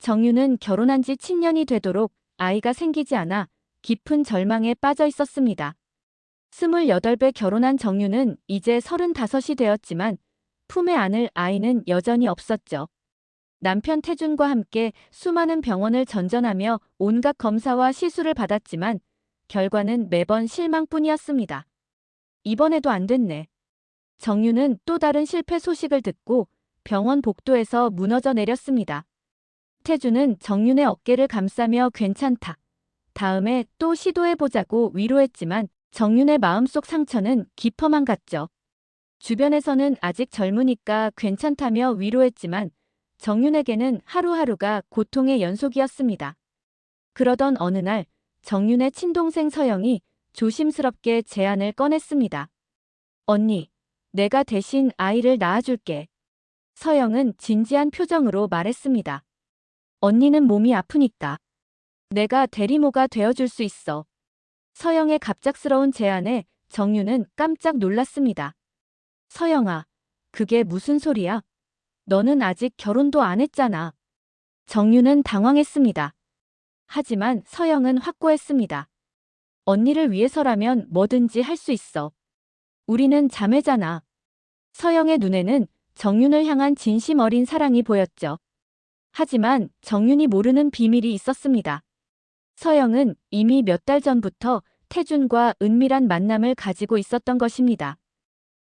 정유는 결혼한 지 7년이 되도록 아이가 생기지 않아 깊은 절망에 빠져 있었습니다. 28배 결혼한 정유는 이제 35이 되었지만 품에 안을 아이는 여전히 없었죠. 남편 태준과 함께 수많은 병원을 전전하며 온갖 검사와 시술을 받았지만 결과는 매번 실망뿐이었습니다. 이번에도 안 됐네. 정유는 또 다른 실패 소식을 듣고 병원 복도에서 무너져 내렸습니다. 태준은 정윤의 어깨를 감싸며 괜찮다. 다음에 또 시도해보자고 위로했지만 정윤의 마음속 상처는 깊어만 갔죠. 주변에서는 아직 젊으니까 괜찮다며 위로했지만 정윤에게는 하루하루가 고통의 연속이었습니다. 그러던 어느 날 정윤의 친동생 서영이 조심스럽게 제안을 꺼냈습니다. 언니, 내가 대신 아이를 낳아줄게. 서영은 진지한 표정으로 말했습니다. 언니는 몸이 아프니까. 내가 대리모가 되어줄 수 있어. 서영의 갑작스러운 제안에 정유는 깜짝 놀랐습니다. 서영아, 그게 무슨 소리야? 너는 아직 결혼도 안 했잖아. 정유는 당황했습니다. 하지만 서영은 확고했습니다. 언니를 위해서라면 뭐든지 할 수 있어. 우리는 자매잖아. 서영의 눈에는 정윤을 향한 진심 어린 사랑이 보였죠. 하지만 정윤이 모르는 비밀이 있었습니다. 서영은 이미 몇 달 전부터 태준과 은밀한 만남을 가지고 있었던 것입니다.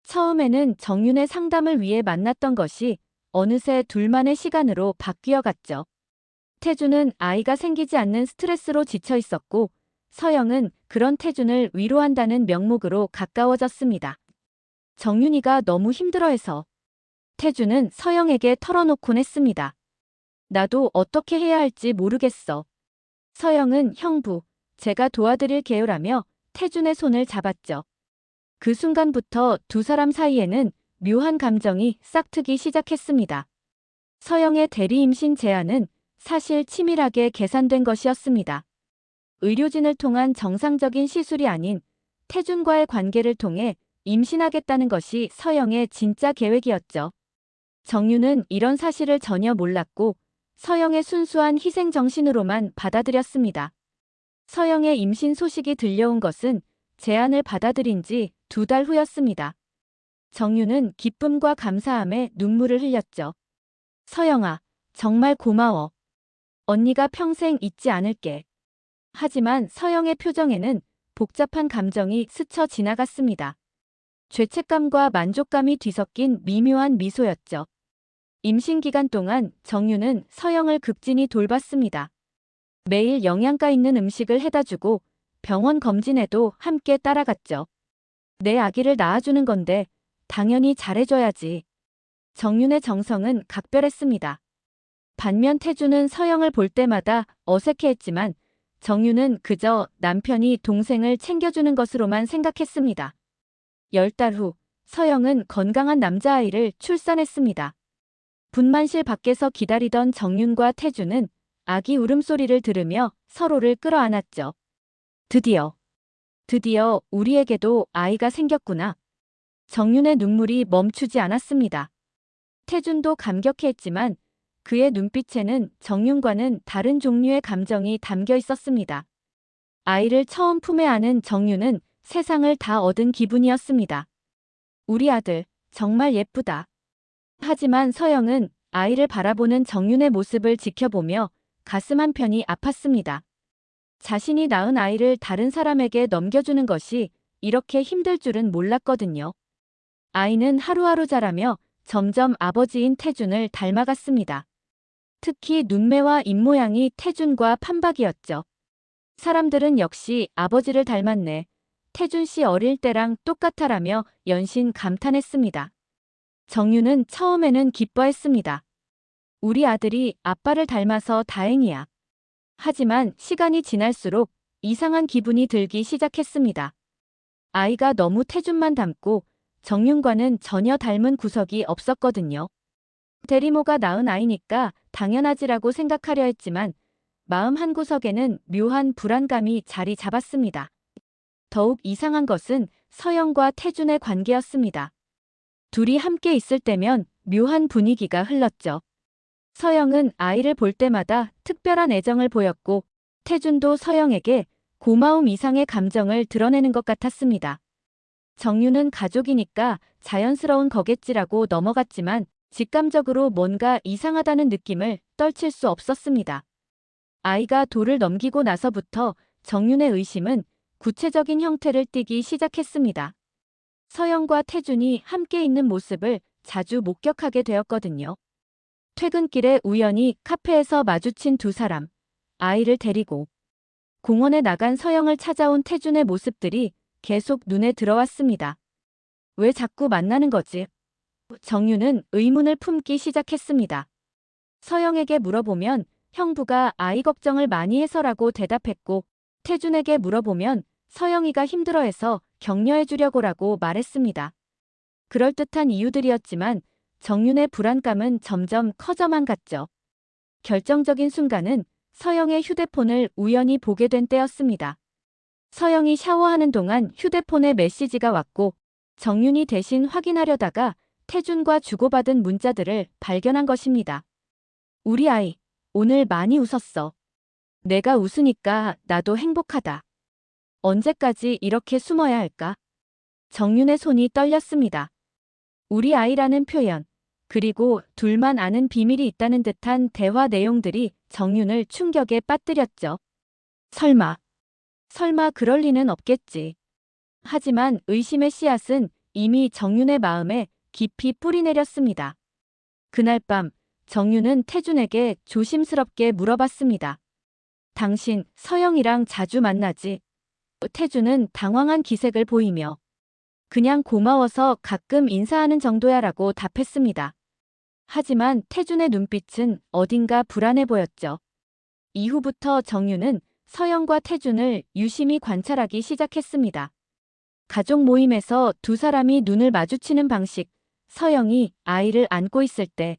처음에는 정윤의 상담을 위해 만났던 것이 어느새 둘만의 시간으로 바뀌어 갔죠. 태준은 아이가 생기지 않는 스트레스로 지쳐 있었고 서영은 그런 태준을 위로한다는 명목으로 가까워졌습니다. 정윤이가 너무 힘들어해서. 태준은 서영에게 털어놓곤 했습니다. 나도 어떻게 해야 할지 모르겠어. 서영은 형부, 제가 도와드릴게요라며 태준의 손을 잡았죠. 그 순간부터 두 사람 사이에는 묘한 감정이 싹트기 시작했습니다. 서영의 대리 임신 제안은 사실 치밀하게 계산된 것이었습니다. 의료진을 통한 정상적인 시술이 아닌 태준과의 관계를 통해 임신하겠다는 것이 서영의 진짜 계획이었죠. 정유는 이런 사실을 전혀 몰랐고 서영의 순수한 희생 정신으로만 받아들였습니다. 서영의 임신 소식이 들려온 것은 제안을 받아들인 지 2달 후였습니다. 정유는 기쁨과 감사함에 눈물을 흘렸죠. 서영아, 정말 고마워. 언니가 평생 잊지 않을게. 하지만 서영의 표정에는 복잡한 감정이 스쳐 지나갔습니다. 죄책감과 만족감이 뒤섞인 미묘한 미소였죠. 임신 기간 동안 정유는 서영을 극진히 돌봤습니다. 매일 영양가 있는 음식을 해다주고 병원 검진에도 함께 따라갔죠. 내 아기를 낳아주는 건데 당연히 잘해줘야지. 정윤의 정성은 각별했습니다. 반면 태주는 서영을 볼 때마다 어색해했지만 정윤은 그저 남편이 동생을 챙겨주는 것으로만 생각했습니다. 10달 후 서영은 건강한 남자아이를 출산했습니다. 분만실 밖에서 기다리던 정윤과 태주는 아기 울음소리를 들으며 서로를 끌어안았죠. 드디어 우리에게도 아이가 생겼구나. 정윤의 눈물이 멈추지 않았습니다. 태준도 감격해했지만 그의 눈빛에는 정윤과는 다른 종류의 감정이 담겨 있었습니다. 아이를 처음 품에 안은 정윤은 세상을 다 얻은 기분이었습니다. 우리 아들, 정말 예쁘다. 하지만 서영은 아이를 바라보는 정윤의 모습을 지켜보며 가슴 한편이 아팠습니다. 자신이 낳은 아이를 다른 사람에게 넘겨주는 것이 이렇게 힘들 줄은 몰랐거든요. 아이는 하루하루 자라며 점점 아버지인 태준을 닮아갔습니다. 특히 눈매와 입모양이 태준과 판박이었죠. 사람들은 역시 아버지를 닮았네. 태준 씨 어릴 때랑 똑같아라며 연신 감탄했습니다. 정유는 처음에는 기뻐했습니다. 우리 아들이 아빠를 닮아서 다행이야. 하지만 시간이 지날수록 이상한 기분이 들기 시작했습니다. 아이가 너무 태준만 닮고 정윤과는 전혀 닮은 구석이 없었거든요. 대리모가 낳은 아이니까 당연하지라고 생각하려 했지만 마음 한구석에는 묘한 불안감이 자리 잡았습니다. 더욱 이상한 것은 서영과 태준의 관계였습니다. 둘이 함께 있을 때면 묘한 분위기가 흘렀죠. 서영은 아이를 볼 때마다 특별한 애정을 보였고 태준도 서영에게 고마움 이상의 감정을 드러내는 것 같았습니다. 정유는 가족이니까 자연스러운 거겠지라고 넘어갔지만 직감적으로 뭔가 이상하다는 느낌을 떨칠 수 없었습니다. 아이가 돌을 넘기고 나서부터 정윤의 의심은 구체적인 형태를 띠기 시작했습니다. 서영과 태준이 함께 있는 모습을 자주 목격하게 되었거든요. 퇴근길에 우연히 카페에서 마주친 두 사람, 아이를 데리고 공원에 나간 서영을 찾아온 태준의 모습들이 계속 눈에 들어왔습니다. 왜 자꾸 만나는 거지? 정유는 의문을 품기 시작했습니다. 서영에게 물어보면 형부가 아이 걱정을 많이 해서라고 대답했고 태준에게 물어보면 서영이가 힘들어해서 격려해 주려고라고 말했습니다. 그럴듯한 이유들이었지만 정윤의 불안감은 점점 커져만 갔죠. 결정적인 순간은 서영의 휴대폰을 우연히 보게 된 때였습니다. 서영이 샤워하는 동안 휴대폰에 메시지가 왔고 정윤이 대신 확인하려다가 태준과 주고받은 문자들을 발견한 것입니다. 우리 아이, 오늘 많이 웃었어. 내가 웃으니까 나도 행복하다. 언제까지 이렇게 숨어야 할까? 정윤의 손이 떨렸습니다. 우리 아이라는 표현, 그리고 둘만 아는 비밀이 있다는 듯한 대화 내용들이 정윤을 충격에 빠뜨렸죠. 설마 그럴 리는 없겠지. 하지만 의심의 씨앗은 이미 정윤의 마음에 깊이 뿌리내렸습니다. 그날 밤 정윤은 태준에게 조심스럽게 물어봤습니다. 당신 서영이랑 자주 만나지? 태준은 당황한 기색을 보이며 그냥 고마워서 가끔 인사하는 정도야라고 답했습니다. 하지만 태준의 눈빛은 어딘가 불안해 보였죠. 이후부터 정윤은 서영과 태준을 유심히 관찰하기 시작했습니다. 가족 모임에서 두 사람이 눈을 마주치는 방식, 서영이 아이를 안고 있을 때,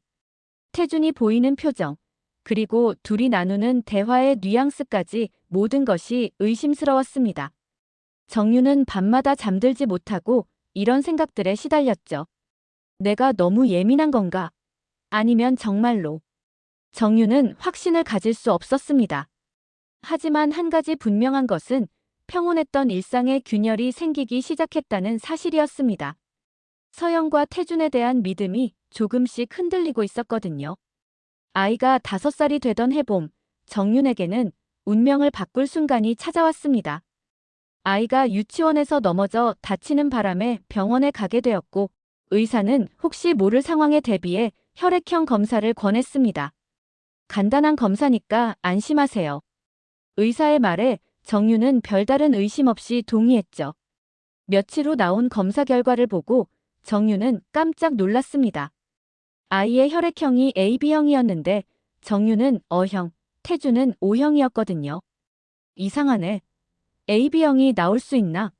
태준이 보이는 표정, 그리고 둘이 나누는 대화의 뉘앙스까지 모든 것이 의심스러웠습니다. 정윤은 밤마다 잠들지 못하고 이런 생각들에 시달렸죠. 내가 너무 예민한 건가? 아니면 정말로? 정윤은 확신을 가질 수 없었습니다. 하지만 한 가지 분명한 것은 평온했던 일상에 균열이 생기기 시작했다는 사실이었습니다. 서영과 태준에 대한 믿음이 조금씩 흔들리고 있었거든요. 아이가 5살이 되던 해봄, 정윤에게는 운명을 바꿀 순간이 찾아왔습니다. 아이가 유치원에서 넘어져 다치는 바람에 병원에 가게 되었고 의사는 혹시 모를 상황에 대비해 혈액형 검사를 권했습니다. 간단한 검사니까 안심하세요. 의사의 말에 정윤은 별다른 의심 없이 동의했죠. 며칠 후 나온 검사 결과를 보고 정윤은 깜짝 놀랐습니다. 아이의 혈액형이 AB형이었는데 정윤은 O형, 태준은 O형이었거든요. 이상하네. AB형이 나올 수 있나?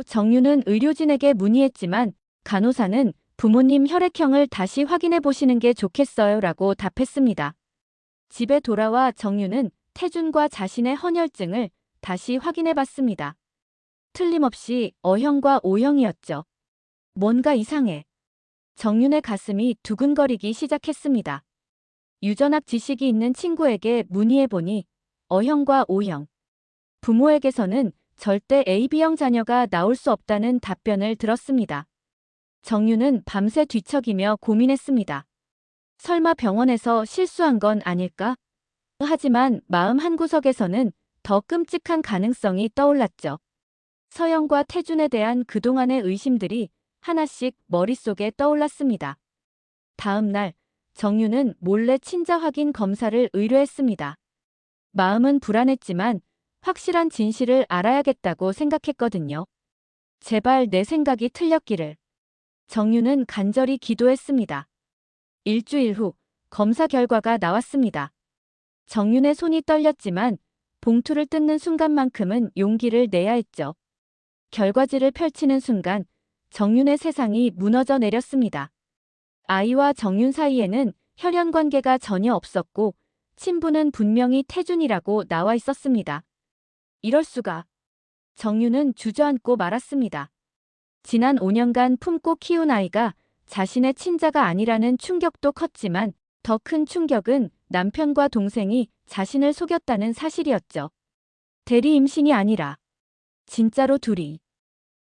정윤은 의료진에게 문의했지만 간호사는 부모님 혈액형을 다시 확인해 보시는 게 좋겠어요 라고 답했습니다. 집에 돌아와 정윤은 태준과 자신의 헌혈증을 다시 확인해 봤습니다. 틀림없이 O형과 O형이었죠. 뭔가 이상해. 정윤의 가슴이 두근거리기 시작했습니다. 유전학 지식이 있는 친구에게 문의해보니 O형과 O형. 부모에게서는 절대 AB형 자녀가 나올 수 없다는 답변을 들었습니다. 정윤은 밤새 뒤척이며 고민했습니다. 설마 병원에서 실수한 건 아닐까? 하지만 마음 한구석에서는 더 끔찍한 가능성이 떠올랐죠. 서영과 태준에 대한 그동안의 의심들이 하나씩 머릿속에 떠올랐습니다. 다음 날 정윤은 몰래 친자 확인 검사를 의뢰했습니다. 마음은 불안했지만 확실한 진실을 알아야겠다고 생각했거든요. 제발 내 생각이 틀렸기를. 정윤은 간절히 기도했습니다. 일주일 후 검사 결과가 나왔습니다. 정윤의 손이 떨렸지만 봉투를 뜯는 순간만큼은 용기를 내야 했죠. 결과지를 펼치는 순간 정윤의 세상이 무너져 내렸습니다. 아이와 정윤 사이에는 혈연 관계가 전혀 없었고 친부는 분명히 태준이라고 나와 있었습니다. 이럴 수가. 정윤은 주저앉고 말았습니다. 지난 5년간 품고 키운 아이가 자신의 친자가 아니라는 충격도 컸지만 더 큰 충격은 남편과 동생이 자신을 속였다는 사실이었죠. 대리 임신이 아니라 진짜로 둘이.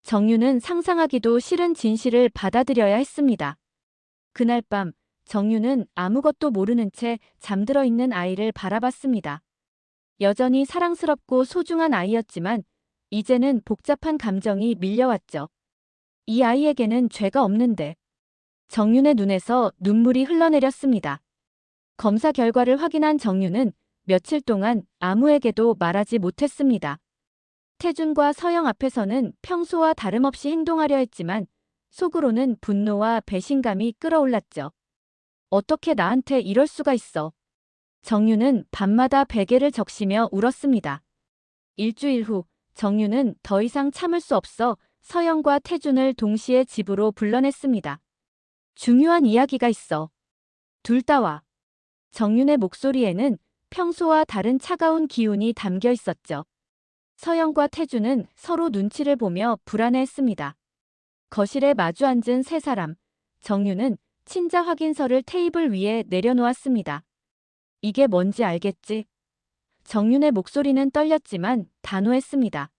정유는 상상하기도 싫은 진실을 받아들여야 했습니다. 그날 밤 정유는 아무것도 모르는 채 잠들어 있는 아이를 바라봤습니다. 여전히 사랑스럽고 소중한 아이였지만 이제는 복잡한 감정이 밀려왔죠. 이 아이에게는 죄가 없는데. 정윤의 눈에서 눈물이 흘러내렸습니다. 검사 결과를 확인한 정윤은 며칠 동안 아무에게도 말하지 못했습니다. 태준과 서영 앞에서는 평소와 다름없이 행동하려 했지만 속으로는 분노와 배신감이 끌어올랐죠. 어떻게 나한테 이럴 수가 있어. 정윤은 밤마다 베개를 적시며 울었습니다. 일주일 후 정윤은 더 이상 참을 수 없어 서영과 태준을 동시에 집으로 불러냈습니다. 중요한 이야기가 있어. 둘 다 와. 정윤의 목소리에는 평소와 다른 차가운 기운이 담겨 있었죠. 서영과 태준은 서로 눈치를 보며 불안해했습니다. 거실에 마주 앉은 세 사람. 정윤은 친자 확인서를 테이블 위에 내려놓았습니다. 이게 뭔지 알겠지? 정윤의 목소리는 떨렸지만 단호했습니다.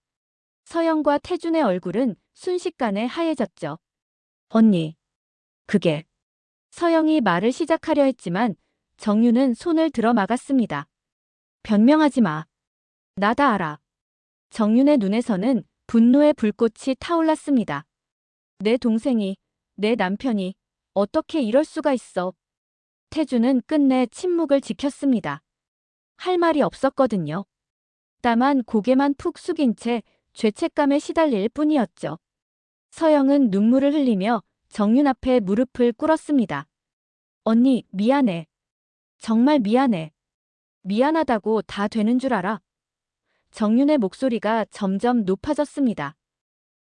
서영과 태준의 얼굴은 순식간에 하얘졌죠. 언니. 그게. 서영이 말을 시작하려 했지만 정윤은 손을 들어 막았습니다. 변명하지 마. 나 다 알아. 정윤의 눈에서는 분노의 불꽃이 타올랐습니다. 내 동생이, 내 남편이 어떻게 이럴 수가 있어. 태준은 끝내 침묵을 지켰습니다. 할 말이 없었거든요. 다만 고개만 푹 숙인 채 죄책감에 시달릴 뿐이었죠. 서영은 눈물을 흘리며 정윤 앞에 무릎을 꿇었습니다. 언니, 미안해. 정말 미안해. 미안하다고 다 되는 줄 알아. 정윤의 목소리가 점점 높아졌습니다.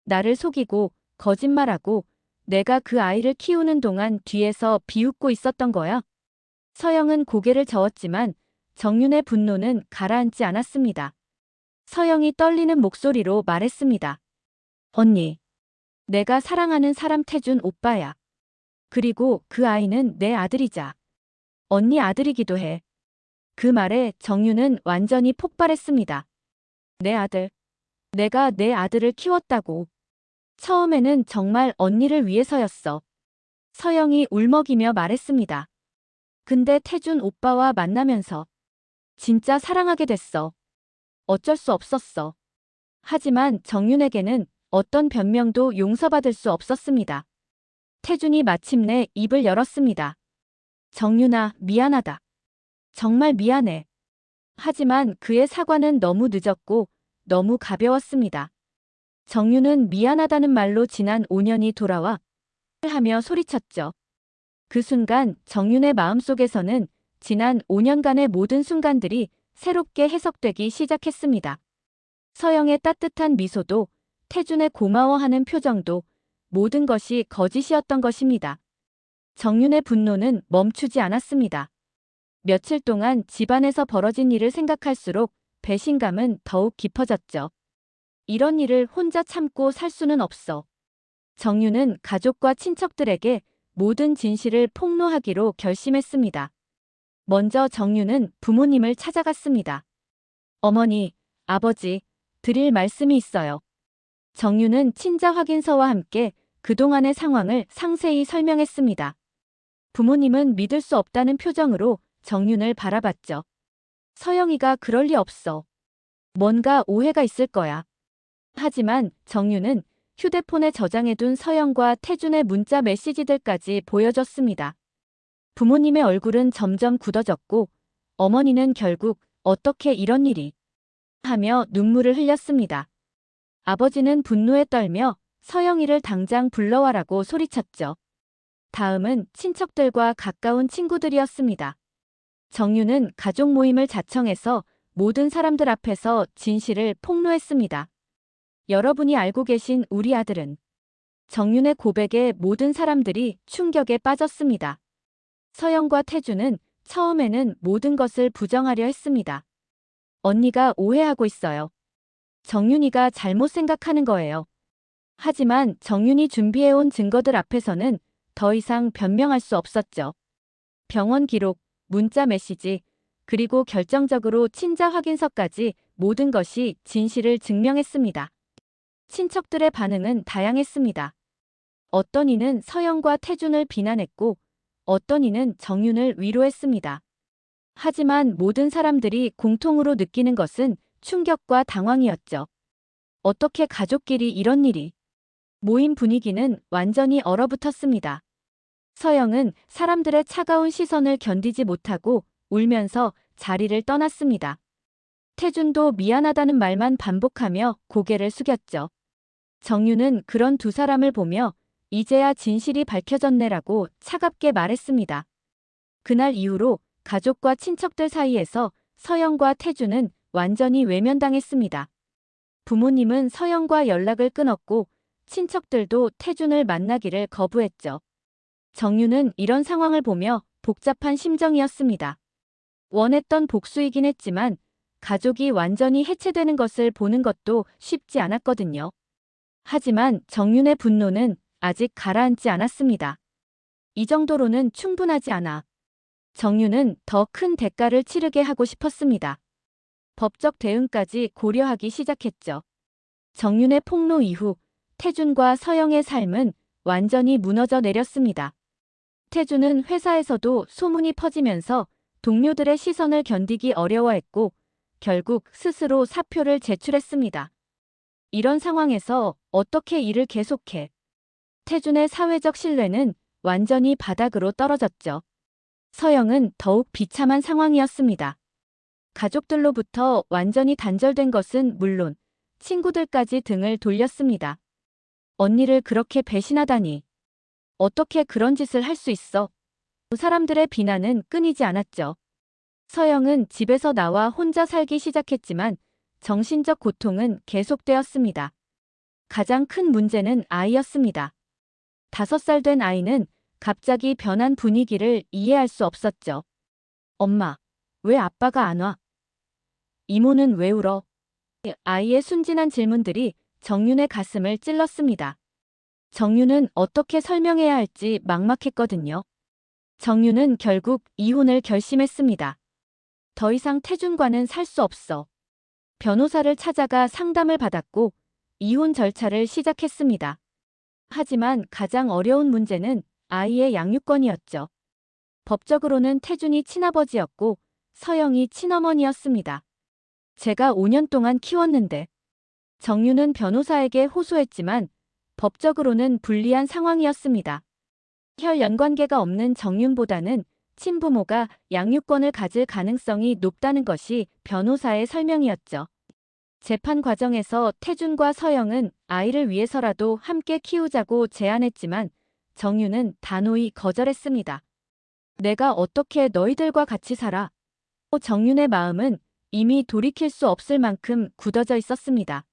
나를 속이고 거짓말하고 내가 그 아이를 키우는 동안 뒤에서 비웃고 있었던 거야. 서영은 고개를 저었지만 정윤의 분노는 가라앉지 않았습니다. 서영이 떨리는 목소리로 말했습니다. 언니, 내가 사랑하는 사람 태준 오빠야. 그리고 그 아이는 내 아들이자. 언니 아들이기도 해. 그 말에 정윤은 완전히 폭발했습니다. 내 아들. 내가 내 아들을 키웠다고. 처음에는 정말 언니를 위해서였어. 서영이 울먹이며 말했습니다. 근데 태준 오빠와 만나면서 진짜 사랑하게 됐어. 어쩔 수 없었어. 하지만 정윤에게는 어떤 변명도 용서받을 수 없었습니다. 태준이 마침내 입을 열었습니다. 정윤아, 미안하다. 정말 미안해. 하지만 그의 사과는 너무 늦었고 너무 가벼웠습니다. 정윤은 미안하다는 말로 지난 5년이 돌아와 하며 소리쳤죠. 그 순간 정윤의 마음속에서는 지난 5년간의 모든 순간들이 새롭게 해석되기 시작했습니다. 서영의 따뜻한 미소도 태준의 고마워하는 표정도 모든 것이 거짓이었던 것입니다. 정윤의 분노는 멈추지 않았습니다. 며칠 동안 집안에서 벌어진 일을 생각할수록 배신감은 더욱 깊어졌죠. 이런 일을 혼자 참고 살 수는 없어. 정윤은 가족과 친척들에게 모든 진실을 폭로하기로 결심했습니다. 먼저 정윤은 부모님을 찾아갔습니다. 어머니, 아버지, 드릴 말씀이 있어요. 정윤은 친자 확인서와 함께 그동안의 상황을 상세히 설명했습니다. 부모님은 믿을 수 없다는 표정으로 정윤을 바라봤죠. 서영이가 그럴 리 없어. 뭔가 오해가 있을 거야. 하지만 정윤은 휴대폰에 저장해둔 서영과 태준의 문자 메시지들까지 보여줬습니다. 부모님의 얼굴은 점점 굳어졌고 어머니는 결국 어떻게 이런 일이 하며 눈물을 흘렸습니다. 아버지는 분노에 떨며 서영이를 당장 불러와라고 소리쳤죠. 다음은 친척들과 가까운 친구들이었습니다. 정윤은 가족 모임을 자청해서 모든 사람들 앞에서 진실을 폭로했습니다. 여러분이 알고 계신 우리 아들은. 정윤의 고백에 모든 사람들이 충격에 빠졌습니다. 서영과 태준은 처음에는 모든 것을 부정하려 했습니다. 언니가 오해하고 있어요. 정윤이가 잘못 생각하는 거예요. 하지만 정윤이 준비해온 증거들 앞에서는 더 이상 변명할 수 없었죠. 병원 기록, 문자 메시지, 그리고 결정적으로 친자 확인서까지 모든 것이 진실을 증명했습니다. 친척들의 반응은 다양했습니다. 어떤 이는 서영과 태준을 비난했고 어떤 이는 정윤을 위로했습니다. 하지만 모든 사람들이 공통으로 느끼는 것은 충격과 당황이었죠. 어떻게 가족끼리 이런 일이? 모임 분위기는 완전히 얼어붙었습니다. 서영은 사람들의 차가운 시선을 견디지 못하고 울면서 자리를 떠났습니다. 태준도 미안하다는 말만 반복하며 고개를 숙였죠. 정윤은 그런 두 사람을 보며 이제야 진실이 밝혀졌네라고 차갑게 말했습니다. 그날 이후로 가족과 친척들 사이에서 서영과 태준은 완전히 외면당했습니다. 부모님은 서영과 연락을 끊었고 친척들도 태준을 만나기를 거부했죠. 정윤은 이런 상황을 보며 복잡한 심정이었습니다. 원했던 복수이긴 했지만 가족이 완전히 해체되는 것을 보는 것도 쉽지 않았거든요. 하지만 정윤의 분노는 아직 가라앉지 않았습니다. 이 정도로는 충분하지 않아. 정윤은 더 큰 대가를 치르게 하고 싶었습니다. 법적 대응까지 고려하기 시작했죠. 정윤의 폭로 이후 태준과 서영의 삶은 완전히 무너져 내렸습니다. 태준은 회사에서도 소문이 퍼지면서 동료들의 시선을 견디기 어려워했고 결국 스스로 사표를 제출했습니다. 이런 상황에서 어떻게 일을 계속해? 태준의 사회적 신뢰는 완전히 바닥으로 떨어졌죠. 서영은 더욱 비참한 상황이었습니다. 가족들로부터 완전히 단절된 것은 물론 친구들까지 등을 돌렸습니다. 언니를 그렇게 배신하다니. 어떻게 그런 짓을 할 수 있어? 사람들의 비난은 끊이지 않았죠. 서영은 집에서 나와 혼자 살기 시작했지만 정신적 고통은 계속되었습니다. 가장 큰 문제는 아이였습니다. 5살 된 아이는 갑자기 변한 분위기를 이해할 수 없었죠. 엄마, 왜 아빠가 안 와? 이모는 왜 울어? 아이의 순진한 질문들이 정윤의 가슴을 찔렀습니다. 정윤은 어떻게 설명해야 할지 막막했거든요. 정윤은 결국 이혼을 결심했습니다. 더 이상 태준과는 살 수 없어. 변호사를 찾아가 상담을 받았고 이혼 절차를 시작했습니다. 하지만 가장 어려운 문제는 아이의 양육권이었죠. 법적으로는 태준이 친아버지였고 서영이 친어머니였습니다. 제가 5년 동안 키웠는데. 정윤은 변호사에게 호소했지만 법적으로는 불리한 상황이었습니다. 혈연관계가 없는 정윤보다는 친부모가 양육권을 가질 가능성이 높다는 것이 변호사의 설명이었죠. 재판 과정에서 태준과 서영은 아이를 위해서라도 함께 키우자고 제안했지만 정윤은 단호히 거절했습니다. 내가 어떻게 너희들과 같이 살아? 정윤의 마음은 이미 돌이킬 수 없을 만큼 굳어져 있었습니다.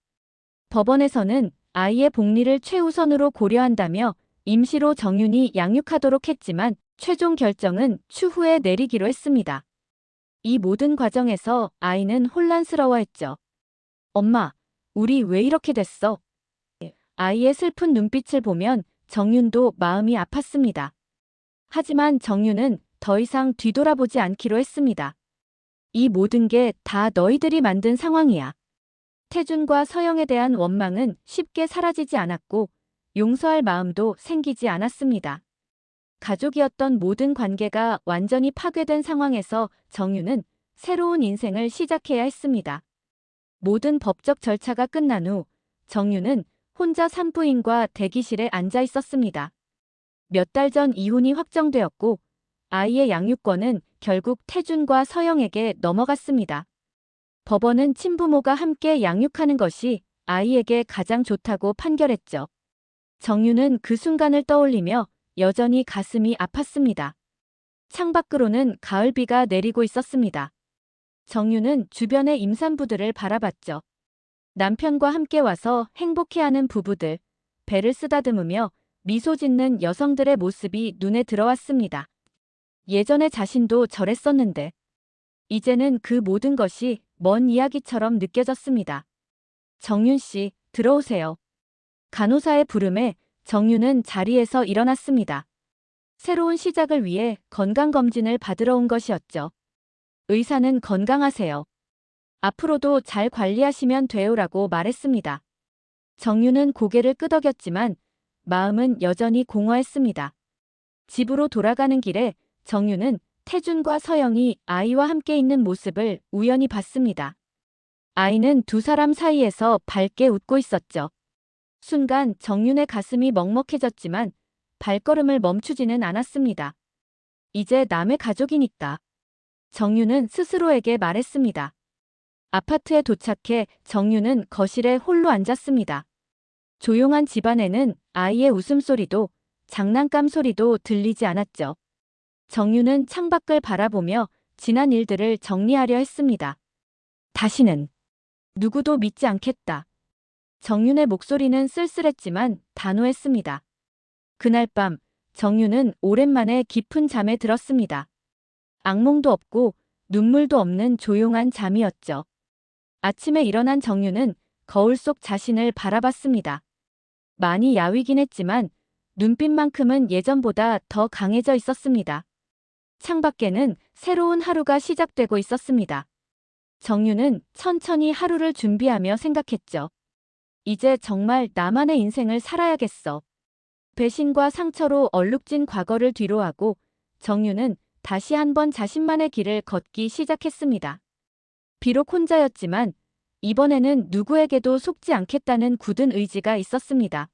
법원에서는 아이의 복리를 최우선으로 고려한다며 임시로 정윤이 양육하도록 했지만 최종 결정은 추후에 내리기로 했습니다. 이 모든 과정에서 아이는 혼란스러워했죠. 엄마, 우리 왜 이렇게 됐어? 아이의 슬픈 눈빛을 보면 정윤도 마음이 아팠습니다. 하지만 정윤은 더 이상 뒤돌아보지 않기로 했습니다. 이 모든 게 다 너희들이 만든 상황이야. 태준과 서영에 대한 원망은 쉽게 사라지지 않았고 용서할 마음도 생기지 않았습니다. 가족이었던 모든 관계가 완전히 파괴된 상황에서 정윤은 새로운 인생을 시작해야 했습니다. 모든 법적 절차가 끝난 후 정윤은 혼자 산부인과 대기실에 앉아 있었습니다. 몇 달 전 이혼이 확정되었고 아이의 양육권은 결국 태준과 서영에게 넘어갔습니다. 법원은 친부모가 함께 양육하는 것이 아이에게 가장 좋다고 판결했죠. 정윤은 그 순간을 떠올리며 여전히 가슴이 아팠습니다. 창밖으로는 가을비가 내리고 있었습니다. 정윤은 주변의 임산부들을 바라봤죠. 남편과 함께 와서 행복해하는 부부들, 배를 쓰다듬으며 미소 짓는 여성들의 모습이 눈에 들어왔습니다. 예전에 자신도 저랬었는데 이제는 그 모든 것이 먼 이야기처럼 느껴졌습니다. 정윤 씨, 들어오세요. 간호사의 부름에 정윤은 자리에서 일어났습니다. 새로운 시작을 위해 건강검진을 받으러 온 것이었죠. 의사는 건강하세요. 앞으로도 잘 관리하시면 돼요라고 말했습니다. 정유는 고개를 끄덕였지만 마음은 여전히 공허했습니다. 집으로 돌아가는 길에 정유는 태준과 서영이 아이와 함께 있는 모습을 우연히 봤습니다. 아이는 두 사람 사이에서 밝게 웃고 있었죠. 순간 정윤의 가슴이 먹먹해졌지만 발걸음을 멈추지는 않았습니다. 이제 남의 가족이니까. 정윤은 스스로에게 말했습니다. 아파트에 도착해 정윤은 거실에 홀로 앉았습니다. 조용한 집안에는 아이의 웃음소리도 장난감 소리도 들리지 않았죠. 정윤은 창밖을 바라보며 지난 일들을 정리하려 했습니다. 다시는 누구도 믿지 않겠다. 정윤의 목소리는 쓸쓸했지만 단호했습니다. 그날 밤 정윤은 오랜만에 깊은 잠에 들었습니다. 악몽도 없고 눈물도 없는 조용한 잠이었죠. 아침에 일어난 정윤은 거울 속 자신을 바라봤습니다. 많이 야위긴 했지만 눈빛만큼은 예전보다 더 강해져 있었습니다. 창밖에는 새로운 하루가 시작되고 있었습니다. 정윤은 천천히 하루를 준비하며 생각했죠. 이제 정말 나만의 인생을 살아야겠어. 배신과 상처로 얼룩진 과거를 뒤로하고 정윤은 다시 한번 자신만의 길을 걷기 시작했습니다. 비록 혼자였지만 이번에는 누구에게도 속지 않겠다는 굳은 의지가 있었습니다.